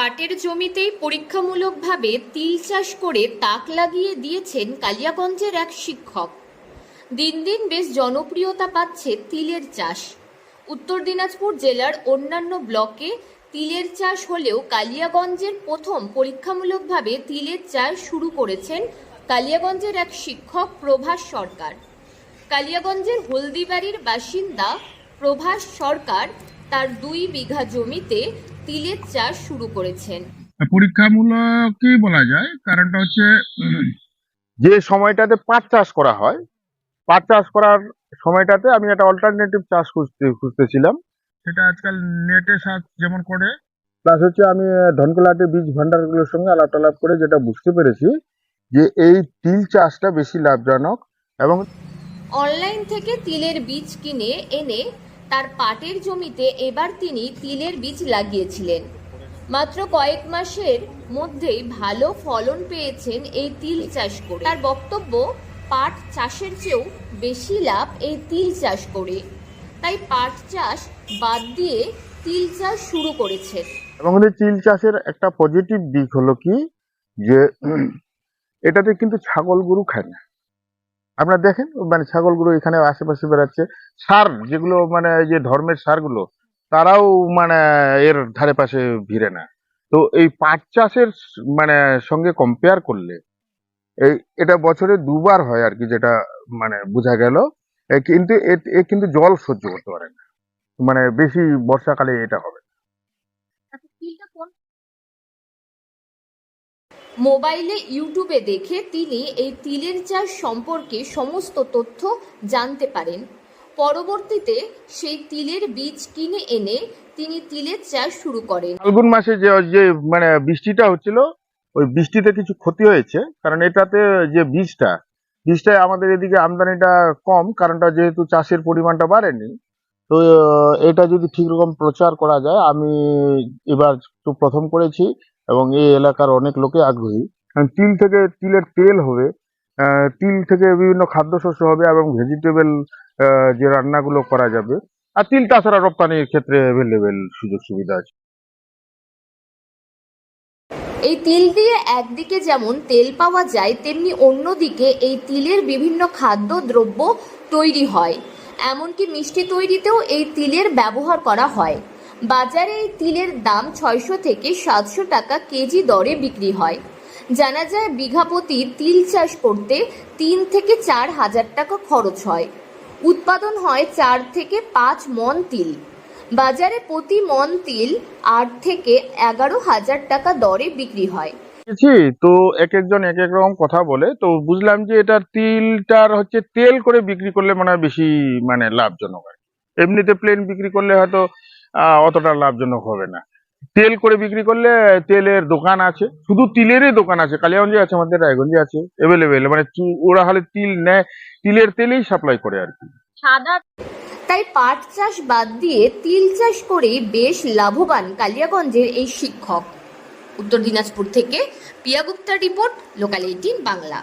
পাটের জমিতেই পরীক্ষামূলকভাবে তিল চাষ করে তাক লাগিয়ে দিয়েছেন কালিয়াগঞ্জের এক শিক্ষক। দিন দিন বেশ জনপ্রিয়তা পাচ্ছে তিলের চাষ। উত্তর দিনাজপুর জেলার অন্যান্য ব্লকে তিলের চাষ হলেও কালিয়াগঞ্জের প্রথম পরীক্ষামূলকভাবে তিলের চাষ শুরু করেছেন কালিয়াগঞ্জের এক শিক্ষক প্রভাস সরকার। কালিয়াগঞ্জের হলদিবাড়ির বাসিন্দা প্রভাস সরকার তার 2 বিঘা জমিতে তিলের চাষ শুরু করেছেন। পরীক্ষামূলকই বলা যায়, কারণটা হচ্ছে যে সময়টাতে পাট চাষ করা হয়, পাট চাষ করার সময়টাতে আমি একটা অল্টারনেটিভ চাষ খুঁজতেছিলাম। সেটা আজকাল নেটে সার্চ যেমন করে, প্লাস হচ্ছে আমি ধনকলাটে বীজ ভান্ডারগুলোর সঙ্গে আলাপ করে যেটা বুঝতে পেরেছি যে এই তিল চাষটা বেশি লাভজনক। এবং অনলাইন থেকে তিলের বীজ কিনে এনে তার পাটের জমিতে এবার তিনি তিলের বীজ লাগিয়েছিলেন। মাত্র কয়েক মাসের মধ্যেই ভালো ফলন পেয়েছেন এই তিল চাষ করে। তার বক্তব্য, পাট চাষের চেয়েও বেশি লাভ এই তিল চাষ করে, তাই পাট চাষ বাদ দিয়ে তিল চাষ শুরু করেছেন। এবং তিল চাষের একটা পজিটিভ দিক হলো কি, যে এটাতে কিন্তু ছাগল গরু খায় না। আপনারা দেখেন, মানে ছাগল গরু এখানে আশেপাশে বেড়াচ্ছে, সার যেগুলো মানে যে ধর্মের সারগুলো, তারাও মানে এর ধারে পাশে ভিড়ে না। তো এই পাট চাষের মানে সঙ্গে কম্পেয়ার করলে এটা বছরে 2বার হয় আর কি, যেটা মানে বোঝা গেল। কিন্তু এ কিন্তু জল সহ্য করতে পারে না, মানে বেশি বর্ষাকালে এটা হবে। মোবাইলে ইউটিউবে দেখে তিনি এই তিলের চাষ সম্পর্কে সমস্ত তথ্য জানতে পারেন। পরবর্তীতে সেই তিলের বীজ কিনে এনে তিনি তিলের চাষ শুরু করেন। ফাল্গুন মাসে যে মানে বৃষ্টিটা হচ্ছিল, ওই বৃষ্টিতে কিছু ক্ষতি হয়েছে, কারণ এটাতে যে বীজটা আমাদের এদিকে আমদানিটা কম, কারণটা যেহেতু চাষের পরিমাণটা বাড়েনি। তো এটা যদি ঠিক রকম প্রচার করা যায়, আমি এবার তো প্রথম করেছি এবং এই এলাকার অনেক লোকে আগ্রহী। কারণ তিল থেকে তিলের তেল হবে, তিল থেকে বিভিন্ন খাদ্যশস্য হবে এবং ভেজিটেবল যে রান্নাগুলো করা যাবে। আর তিল তাছাড়া রপ্তানির ক্ষেত্রে অ্যাভেলেবেল সুযোগ সুবিধা আছে। এই তিল দিয়ে একদিকে যেমন তেল পাওয়া যায়, তেমনি অন্যদিকে এই তিলের বিভিন্ন খাদ্যদ্রব্য তৈরি হয়। এমনকি মিষ্টি তৈরিতেও এই তিলের ব্যবহার করা হয়। বাজারে এই তিলের দাম 600 থেকে 700 টাকা কেজি দরে বিক্রি হয়। জানা যায় বিঘা প্রতি তিল চাষ করতে 3 থেকে 4 হাজার টাকা খরচ হয়। উৎপাদন হয় 4 থেকে 5 মণ তিল। বাজারে প্রতি মণ তিল 8 থেকে 11 হাজার টাকা দরে বিক্রি হয়। তো এক একজন এক এক রকম কথা বলে, তো বুঝলাম যে এটা তিলটার হচ্ছে তেল করে বিক্রি করলে মনে হয় বেশি মানে লাভজনক হয়। এমনিতে প্লেন বিক্রি করলে হয়তো অতটা লাভজনক হবে না। তেল করে বিক্রি করলে তেলের দোকান আছে, শুধু তিলেরই দোকান আছে, কালিয়াগঞ্জে আছে, আমাদের রায়গঞ্জে আছে, এভেলেবেল। মানে ওরা হলে তিল নেয়, তিলের তেলেই সাপ্লাই করে আর কি। তাই পাট চাষ বাদ দিয়ে তিল চাষ করেই বেশ লাভবান কালিয়াগঞ্জের এই শিক্ষক। উত্তর দিনাজপুর থেকে পিয়া গুপ্তার রিপোর্ট, লোকাল 18 বাংলা।